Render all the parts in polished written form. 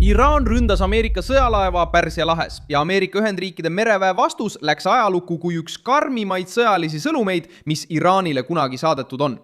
Iraan ründas Ameerika sõjalaeva Pärsia lahes ja Ameerika Ühendriikide mereväe vastus läks ajalukku kui üks karmimaid sõjalisi sõnumeid, mis Iraanile kunagi saadetud on.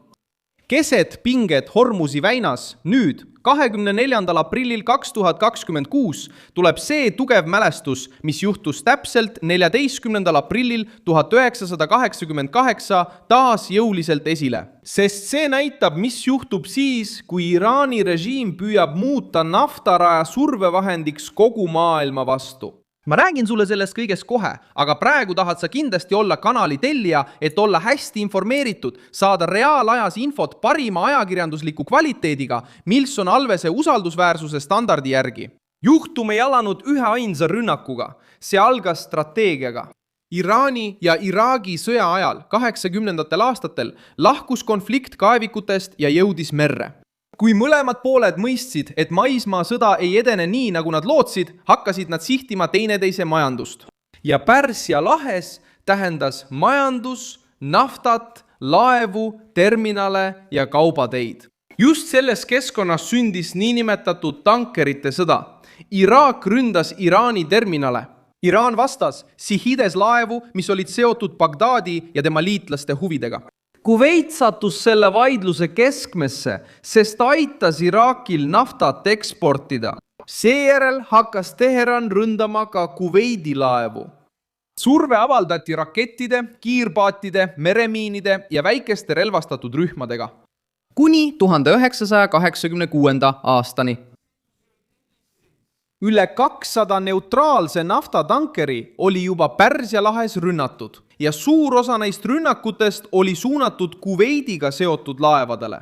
Keset pinget Hormuzi väinas nüüd 24. aprillil 2026 tuleb see tugev mälestus, mis juhtus täpselt 14. aprillil 1988 taas jõuliselt esile. Sest see näitab, mis juhtub siis, kui Iraani režiim püüab muuta naftaraja survevahendiks kogu maailma vastu. Ma räägin sulle sellest kõigest kohe, aga praegu tahad sa kindlasti olla kanali tellija, et olla hästi informeeritud, saada reaalajas infot parima ajakirjandusliku kvaliteediga, mis on Alvese usaldusväärsuse standardi järgi. Juhtum ei alanud ühe ainsa rünnakuga, see algas strateegiaga. Iraani ja Iraagi sõja ajal 80. aastatel lahkus konflikt kaevikutest ja jõudis merre. Kui mõlemad pooled mõistsid, et maismaa sõda ei edene nii, nagu nad lootsid, hakkasid nad sihtima teineteise majandust. Ja Pärsia lahes tähendas majandus, naftat, laevu, terminale ja kaubateid. Just selles keskkonnas sündis niinimetatud tankerite sõda. Iraak ründas Iraani terminale. Iraan vastas, sihides laevu, mis olid seotud Bagdadi ja tema liitlaste huvidega. Kuveit sattus selle vaidluse keskmesse, sest aitas Iraakil naftat eksportida. Seejärel hakkas Teheran ründama ka Kuveidi laevu. Surve avaldati rakettide, kiirpaatide, meremiinide ja väikeste relvastatud rühmadega. Kuni 1986. aastani. Üle 200 neutraalse naftatankeri oli juba Pärsia lahes rünnatud ja suur osa neist rünnakutest oli suunatud Kuveidiga seotud laevadele.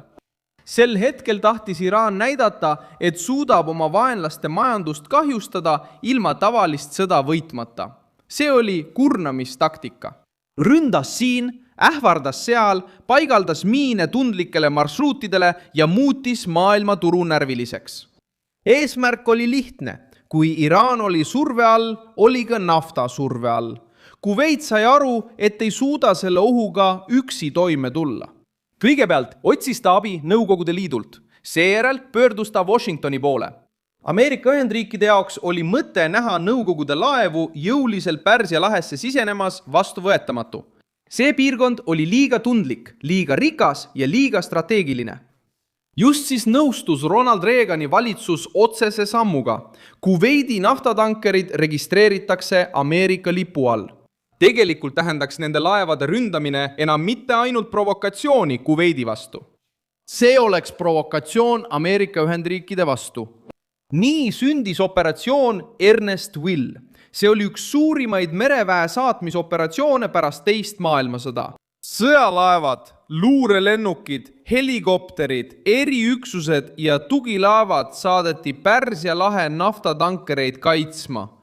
Sel hetkel tahtis Iraan näidata, et suudab oma vaenlaste majandust kahjustada ilma tavalist sõda võitmata. See oli kurnamistaktika. Ründas siin, ähvardas seal, paigaldas miine tundlikele marsruutidele ja muutis maailmaturu närviliseks. Eesmärk oli lihtne. Kui Iraan oli surve all, oli ka nafta surve all. Kuveit sai aru, et ei suuda selle ohuga üksi toime tulla. Kõigepealt otsis ta abi Nõukogude Liidult. Seejärel pöördus ta Washingtoni poole. Ameerika Ühendriikide jaoks oli mõte näha Nõukogude laevu jõuliselt Pärsia lahesse sisenemas vastuvõetamatu. See piirkond oli liiga tundlik, liiga rikas ja liiga strateegiline. Just siis nõustus Ronald Reagani valitsus otsese sammuga. Kuveidi naftatankerid registreeritakse Ameerika lipu all. Tegelikult tähendaks nende laevade ründamine enam mitte ainult provokatsiooni Kuveidi vastu. See oleks provokatsioon Ameerika Ühendriikide vastu. Nii sündis operatsioon Ernest Will. See oli üks suurimaid mereväe saatmisoperatsioone pärast teist maailmasõda. Sõjalaevad, luurelennukid, helikopterid, eriüksused ja tugilaevad saadeti Pärsia lahe naftatankereid kaitsma.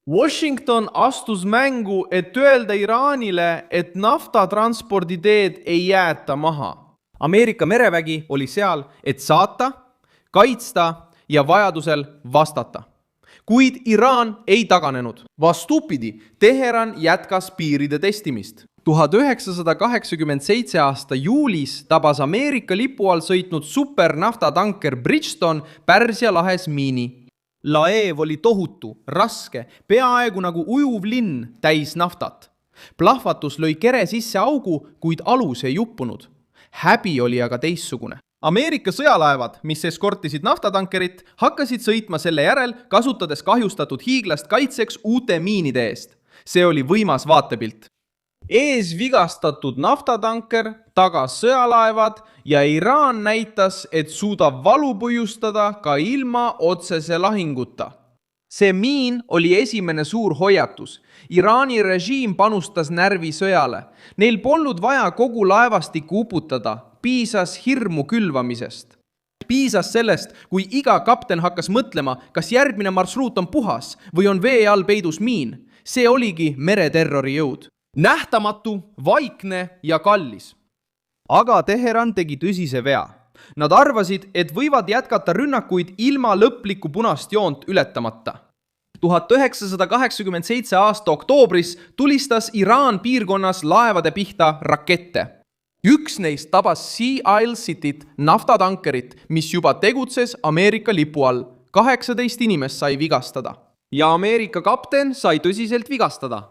Washington astus mängu, et öelda Iraanile, et naftatransporditeed ei jäeta maha. Ameerika merevägi oli seal, et saata, kaitsta ja vajadusel vastata. Kuid Iraan ei taganenud. Vastupidi, Teheran jätkas piiride testimist. 1987. aasta juulis tabas Ameerika lipu all sõitnud supernaftatanker Bridgestone Pärsia lahes miini. Laev oli tohutu, raske, peaaegu nagu ujuv linn täis naftat. Plahvatus lõi kere sisse augu, kuid alus ei uppunud. Häbi oli aga teissugune. Ameerika sõjalaevad, mis eskortisid naftatankerit, hakkasid sõitma selle järel, kasutades kahjustatud hiiglast kaitseks uute miinide eest. See oli võimas vaatepilt. Ees vigastatud naftatanker, tagas sõjalaevad ja Iraan näitas, et suudab valu põhjustada ka ilma otsese lahinguta. See miin oli esimene suur hoiatus. Iraani režiim panustas närvisõjale. Neil polnud vaja kogu laevastikku uputada, piisas hirmu külvamisest. Piisas sellest, kui iga kapten hakkas mõtlema, kas järgmine marsruut on puhas või on vee all peidus miin. See oligi mereterrori jõud. Nähtamatu, vaikne ja kallis. Aga Teheran tegi tõsise vea. Nad arvasid, et võivad jätkata rünnakuid ilma lõplikku punast joont ületamata. 1987. aasta oktoobris tulistas Iraan piirkonnas laevade pihta rakette. Üks neist tabas Sea Isle Cityt naftatankerit, mis juba tegutses Ameerika lipu all. 18 inimest sai vigastada ja Ameerika kapten sai tõsiselt vigastada.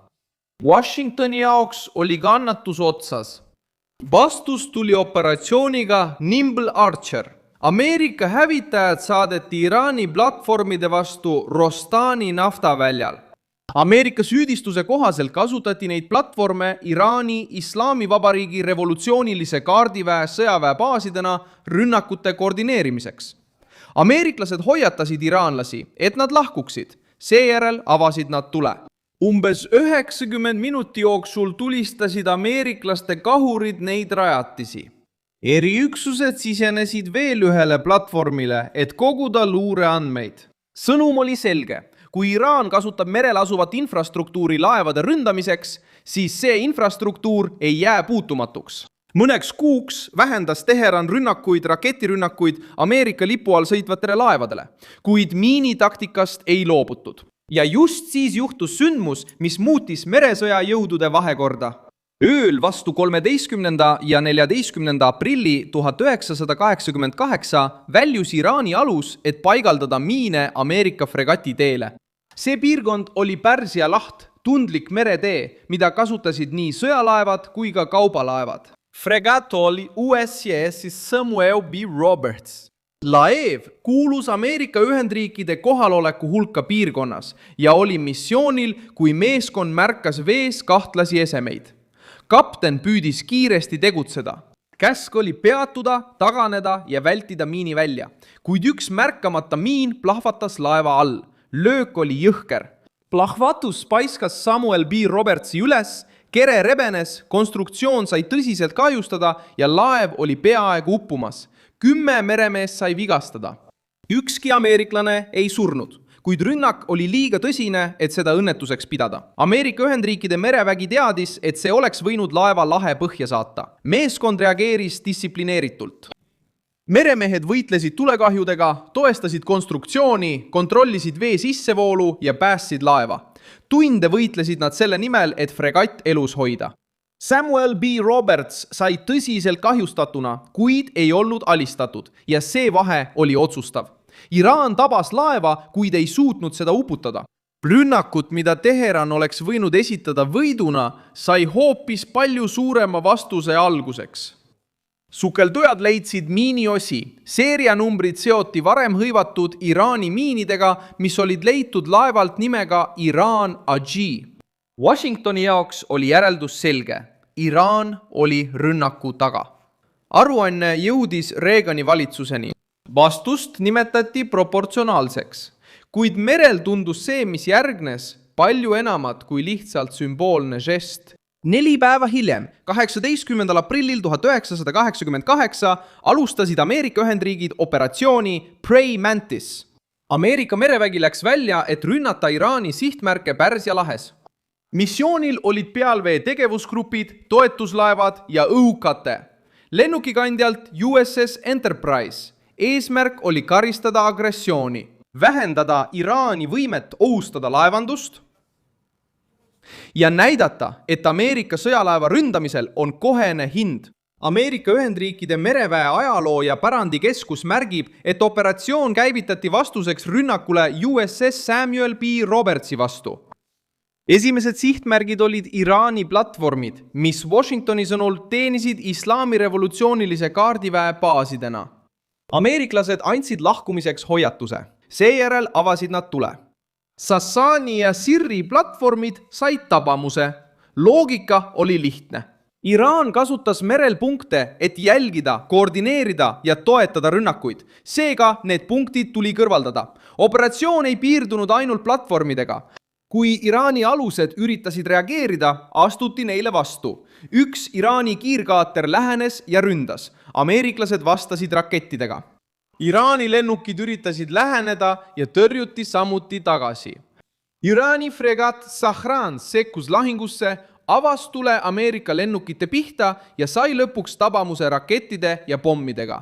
Washingtoni jaoks oli kannatus otsas. Vastus tuli operatsiooniga Nimble Archer. Ameerika hävitajad saadeti Iraani platvormide vastu Rostani naftaväljal. Ameerika süüdistuse kohaselt kasutati neid platvorme Iraani Islaamivabariigi revolutsioonilise kaardiväe sõjaväebaasidena rünnakute koordineerimiseks. Ameeriklased hoiatasid iraanlasi, et nad lahkuksid, seejärel avasid nad tule. Umbes 90 minuti jooksul tulistasid ameeriklaste kahurid neid rajatisi. Eriüksused sisenesid veel ühele platvormile, et koguda luureandmeid. Sõnum oli selge. Kui Iraan kasutab merel asuvat infrastruktuuri laevade ründamiseks, siis see infrastruktuur ei jää puutumatuks. Mõneks kuuks vähendas Teheran raketirünnakuid Ameerika lipu all sõitvatele laevadele, kuid miinitaktikast ei loobutud. Ja just siis juhtus sündmus, mis muutis meresõja jõudude vahekorda. Ööl vastu 13. ja 14. aprilli 1988 väljus Iraani alus, et paigaldada miine Ameerika fregati teele. See piirkond oli Pärsia laht, tundlik meretee, mida kasutasid nii sõjalaevad kui ka kaubalaevad. Fregat oli USS Samuel B. Roberts. Laev kuulus Ameerika Ühendriikide kohaloleku hulka piirkonnas ja oli missioonil, kui meeskond märkas vees kahtlasi esemeid. Kapten püüdis kiiresti tegutseda. Käsk oli peatuda, taganeda ja vältida miini välja, kuid üks märkamata miin plahvatas laeva all. Löök oli jõhker. Plahvatus paiskas Samuel B. Robertsi üles, kere rebenes, konstruktsioon sai tõsiselt kahjustada ja laev oli peaaegu uppumas. 10 meremeest sai vigastada. Ükski ameeriklane ei surnud, kuid rünnak oli liiga tõsine, et seda õnnetuseks pidada. Ameerika Ühendriikide merevägi teadis, et see oleks võinud laeva lahe põhja saata. Meeskond reageeris distsiplineeritult. Meremehed võitlesid tulekahjudega, toestasid konstruktsiooni, kontrollisid vee sissevoolu ja päästsid laeva. Tunde võitlesid nad selle nimel, et fregatt elus hoida. Samuel B. Roberts sai tõsiselt kahjustatuna, kuid ei olnud alistatud ja see vahe oli otsustav. Iraan tabas laeva, kuid ei suutnud seda uputada. Rünnakut, mida Teheran oleks võinud esitada võiduna, sai hoopis palju suurema vastuse alguseks. Sukeldujad leidsid miiniosi. Seerianumbrid seoti varem hõivatud Iraani miinidega, mis olid leitud laevalt nimega Iran Aji. Washingtoni jaoks oli järeldus selge. Iraan oli rünnaku taga. Aruanne jõudis Reagani valitsuseni. Vastust nimetati proportsionaalseks, kuid merel tundus see, mis järgnes, palju enamat kui lihtsalt sümboolne žest. 4 päeva hiljem, 18. aprillil 1988, alustasid Ameerika Ühendriigid operatsiooni Prey Mantis. Ameerika merevägi läks välja, et rünnata Iraani sihtmärke Pärsia lahes. Missioonil olid pealvee tegevusgrupid, toetuslaevad ja õhukate. Lennukikandjalt USS Enterprise. Eesmärk oli karistada agressiooni, vähendada Iraani võimet ohustada laevandust ja näidata, et Ameerika sõjalaeva ründamisel on kohene hind. Ameerika Ühendriikide mereväe ajaloo ja pärandikeskus märgib, et operatsioon käivitati vastuseks rünnakule USS Samuel B. Robertsi vastu. Esimesed sihtmärgid olid Iraani platvormid, mis Washingtoni sõnul teenisid islaami revolutsioonilise kaardiväe baasidena. Ameeriklased andsid lahkumiseks hoiatuse. Seejärel avasid nad tule. Sassani ja Sirri platvormid said tabamuse. Loogika oli lihtne. Iraan kasutas merel punkte, et jälgida, koordineerida ja toetada rünnakuid. Seega need punktid tuli kõrvaldada. Operatsioon ei piirdunud ainult platvormidega. Kui Iraani alused üritasid reageerida, astuti neile vastu. Üks Iraani kiirkaater lähenes ja ründas. Ameeriklased vastasid rakettidega. Iraani lennukid üritasid läheneda ja tõrjuti samuti tagasi. Iraani fregat Sahran sekkus lahingusse, avas tule Ameerika lennukite pihta ja sai lõpuks tabamuse rakettide ja pommidega.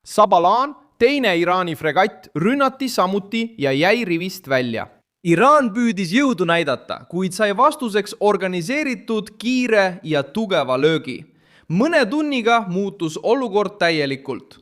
Sabalan, teine Iraani fregatt, rünnati samuti ja jäi rivist välja. Iraan püüdis jõudu näidata, kuid sai vastuseks organiseeritud, kiire ja tugeva löögi. Mõne tunniga muutus olukord täielikult.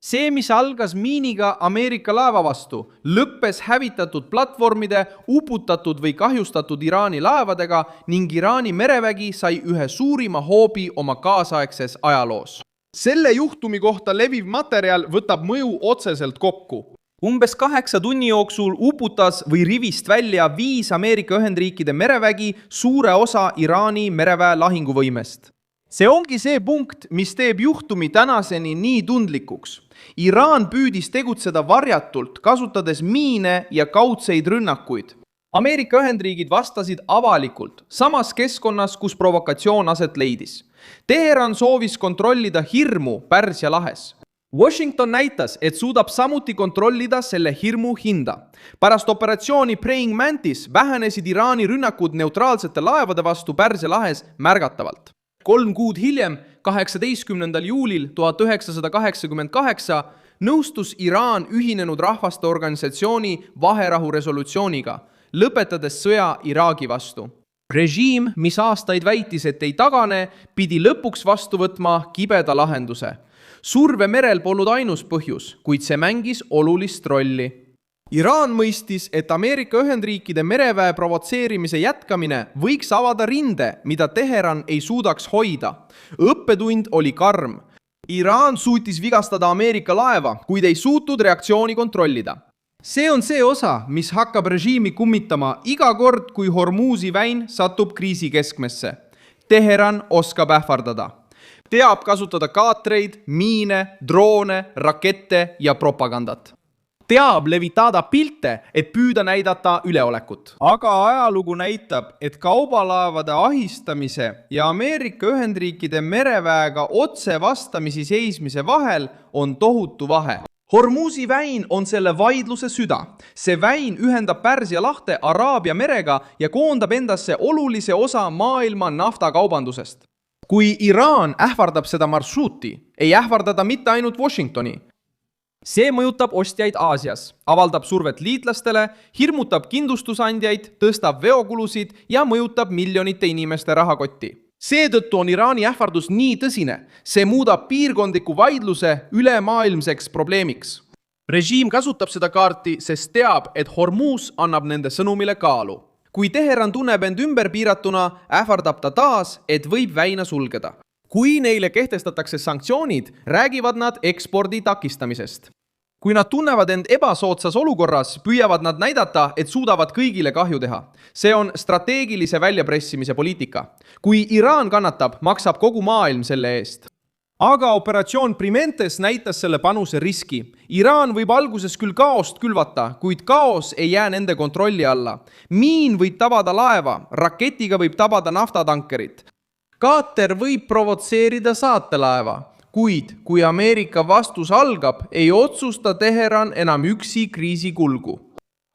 see, mis algas miiniga Ameerika laeva vastu, lõppes hävitatud platvormide, uputatud või kahjustatud Iraani laevadega ning Iraani merevägi sai ühe suurima hoobi oma kaasaegses ajaloos. Selle juhtumi kohta leviv materjal võtab mõju otseselt kokku. Umbes 8 tunni jooksul uputas või rivist välja 5 Ameerika Ühendriikide merevägi suure osa Iraani mereväe lahinguvõimest. See ongi see punkt, mis teeb juhtumi tänaseni nii tundlikuks. Iraan püüdis tegutseda varjatult, kasutades miine ja kaudseid rünnakuid. Ameerika Ühendriigid vastasid avalikult, samas keskkonnas, kus provokatsioon aset leidis. Teheran soovis kontrollida hirmu Pärsia lahes. Washington näitas, et suudab samuti kontrollida selle hirmu hinda. Pärast operatsiooni Praying Mantis vähenesid Iraani rünnakud neutraalsete laevade vastu Pärsia lahes märgatavalt. 3 kuud hiljem, 18. juulil 1988, nõustus Iraan Ühinenud Rahvaste Organisatsiooni vaherahu resolutsiooniga, lõpetades sõja Iraagi vastu. Režiim, mis aastaid väitis, et ei tagane, pidi lõpuks vastu võtma kibeda lahenduse. Surve merel polnud ainus põhjus, kuid see mängis olulist rolli. Iraan mõistis, et Ameerika Ühendriikide mereväe provotseerimise jätkamine võiks avada rinde, mida Teheran ei suudaks hoida. Õppetund oli karm. Iraan suutis vigastada Ameerika laeva, kuid ei suutnud reaktsiooni kontrollida. See on see osa, mis hakkab režiimi kummitama iga kord, kui Hormuzi väin satub kriisi keskmesse. Teheran oskab ähvardada. Teab kasutada kaatreid, miine, droone, rakette ja propagandat. Teab levitada pilte, et püüda näidata üleolekut. Aga ajalugu näitab, et kaubalaevade ahistamise ja Ameerika Ühendriikide mereväega otse vastamisi seismise vahel on tohutu vahe. Hormuzi väin on selle vaidluse süda. See väin ühendab Pärsia lahte Araabia merega ja koondab endasse olulise osa maailma naftakaubandusest. Kui Iraan ähvardab seda marsruuti, ei ähvardada mitte ainult Washingtoni. See mõjutab ostjaid Aasias, avaldab survet liitlastele, hirmutab kindlustusandjaid, tõstab veokulusid ja mõjutab miljonite inimeste rahakotti. Seetõttu on Iraani ähvardus nii tõsine, see muudab piirkondliku vaidluse ülemaailmseks probleemiks. Režiim kasutab seda kaarti, sest teab, et Hormuz annab nende sõnumile kaalu. Kui Teheran tunneb end ümber piiratuna, ähvardab ta taas, et võib väina sulgeda. Kui neile kehtestatakse sanktsioonid, räägivad nad ekspordi takistamisest. Kui nad tunnevad end ebasoodsas olukorras, püüavad nad näidata, et suudavad kõigile kahju teha. See on strateegilise väljapressimise poliitika. Kui Iraan kannatab, maksab kogu maailm selle eest. Aga operatsioon Primentes näitas selle panuse riski. Iraan võib alguses küll kaost külvata, kuid kaos ei jää nende kontrolli alla. Miin võib tabada laeva, raketiga võib tabada naftatankerit. Kaater võib provotseerida saatelaeva, kuid kui Ameerika vastus algab, ei otsusta Teheran enam üksi kriisi kulgu.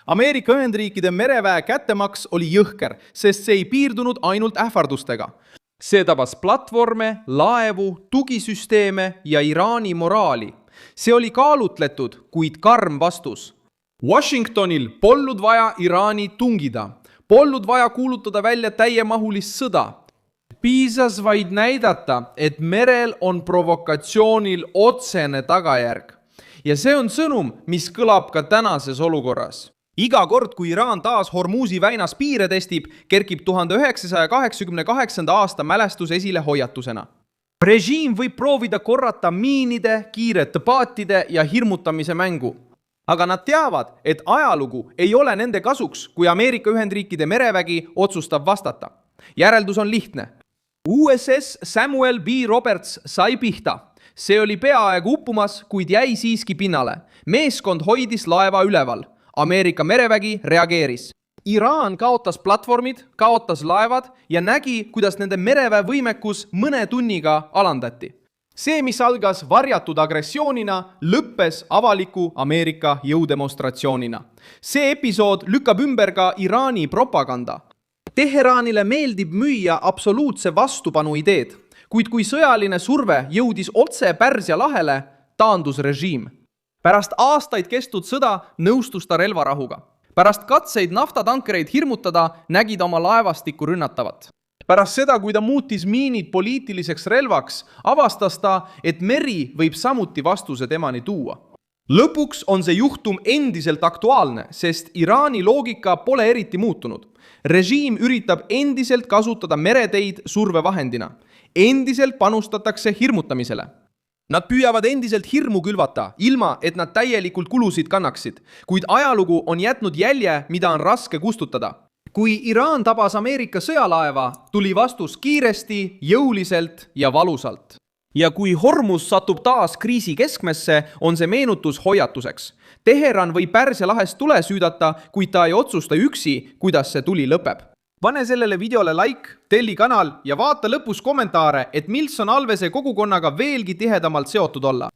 Ameerika Ühendriikide mereväe kättemaks oli jõhker, sest see ei piirdunud ainult ähvardustega. See tabas platvorme, laevu, tugisüsteeme ja Iraani moraali. See oli kaalutletud, kuid karm vastus. Washingtonil polnud vaja Iraani tungida, polnud vaja kuulutada välja täiemahulist sõda. Piisas vaid näidata, et merel on provokatsioonil otsene tagajärg. Ja see on sõnum, mis kõlab ka tänases olukorras. Iga kord, kui Iraan taas Hormuzi väinas piire testib, kerkib 1988. aasta mälestus esile hoiatusena. Režiim võib proovida korrata miinide, kiirete paatide ja hirmutamise mängu. Aga nad teavad, et ajalugu ei ole nende kasuks, kui Ameerika Ühendriikide merevägi otsustab vastata. Järeldus on lihtne. USS Samuel B. Roberts sai pihta. See oli peaaegu uppumas, kuid jäi siiski pinnale. Meeskond hoidis laeva üleval. Ameerika merevägi reageeris. Iraan kaotas platvormid, kaotas laevad ja nägi, kuidas nende mereväe võimekus mõne tunniga alandati. See, mis algas varjatud agressioonina, lõppes avaliku Ameerika jõudemonstratsioonina. See episood lükkab ümber ka Iraani propaganda. Teheranile meeldib müüa absoluutse vastupanu ideed, kuid kui sõjaline surve jõudis otse Pärsia lahele, taandus režiim. Pärast aastaid kestnud sõda nõustus ta relvarahuga. Pärast katseid naftatankereid hirmutada nägid oma laevastikku rünnatavat. Pärast seda, kui ta muutis miinid poliitiliseks relvaks, avastas ta, et meri võib samuti vastuse temani tuua. Lõpuks on see juhtum endiselt aktuaalne, sest Iraani loogika pole eriti muutunud. Režiim üritab endiselt kasutada mereteid survevahendina. Endiselt panustatakse hirmutamisele. Nad püüavad endiselt hirmu külvata, ilma et nad täielikult kulusid kannaksid, kuid ajalugu on jätnud jälje, mida on raske kustutada. Kui Iraan tabas Ameerika sõjalaeva, tuli vastus kiiresti, jõuliselt ja valusalt. Ja kui Hormuz satub taas kriisi keskmesse, on see meenutus hoiatuseks. Teheran võib Pärsia lahest tule süüdata, kuid ta ei otsusta üksi, kuidas see tuli lõpeb. Pane sellele videole like, telli kanal ja vaata lõpus kommentaare, et Milson Alvese kogukonnaga veelgi tihedamalt seotud olla.